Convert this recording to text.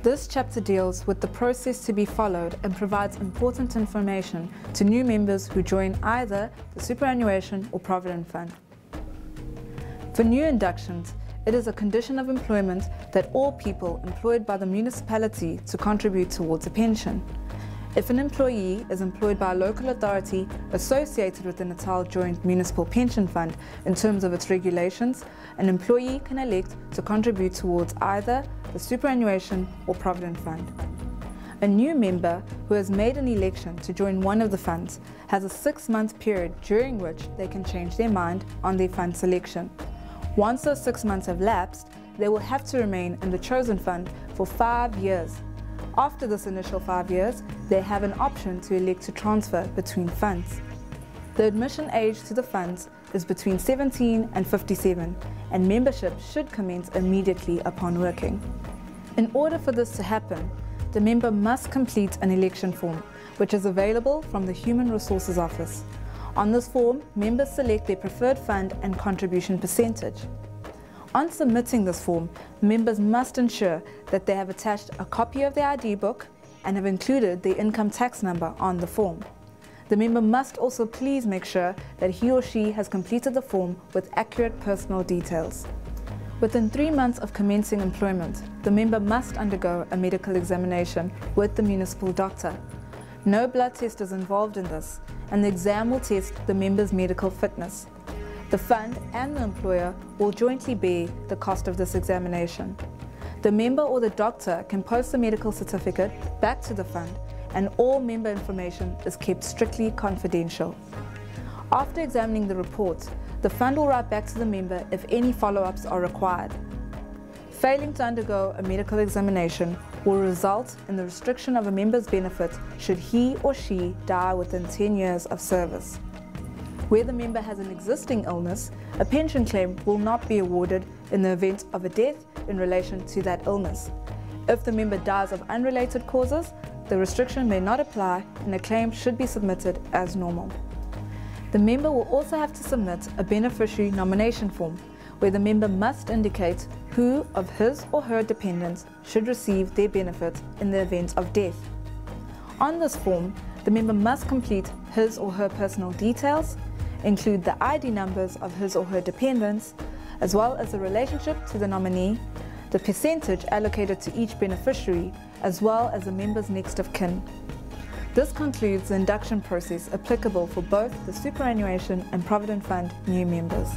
This chapter deals with the process to be followed and provides important information to new members who join either the superannuation or provident fund. For new inductions, it is a condition of employment that all people employed by the municipality to contribute towards a pension. If an employee is employed by a local authority associated with the Natal Joint Municipal Pension Fund in terms of its regulations, an employee can elect to contribute towards either the superannuation or provident fund. A new member who has made an election to join one of the funds has a 6-month period during which they can change their mind on their fund selection. Once those 6 months have lapsed, they will have to remain in the chosen fund for 5 years. After this initial 5 years, they have an option to elect to transfer between funds. The admission age to the funds is between 17 and 57, and membership should commence immediately upon working. In order for this to happen, the member must complete an election form, which is available from the Human Resources Office. On this form, members select their preferred fund and contribution percentage. On submitting this form, members must ensure that they have attached a copy of their ID book and have included their income tax number on the form. The member must also please make sure that he or she has completed the form with accurate personal details. Within 3 months of commencing employment, the member must undergo a medical examination with the municipal doctor. No blood test is involved in this, and the exam will test the member's medical fitness. The fund and the employer will jointly bear the cost of this examination. The member or the doctor can post the medical certificate back to the fund, and all member information is kept strictly confidential. After examining the report, the fund will write back to the member if any follow-ups are required. Failing to undergo a medical examination will result in the restriction of a member's benefit should he or she die within 10 years of service. Where the member has an existing illness, a pension claim will not be awarded in the event of a death in relation to that illness. If the member dies of unrelated causes, the restriction may not apply and a claim should be submitted as normal. The member will also have to submit a beneficiary nomination form, where the member must indicate who of his or her dependents should receive their benefit in the event of death. On this form, the member must complete his or her personal details, include the ID numbers of his or her dependents, as well as the relationship to the nominee, the percentage allocated to each beneficiary, as well as the member's next of kin. This concludes the induction process applicable for both the superannuation and provident fund new members.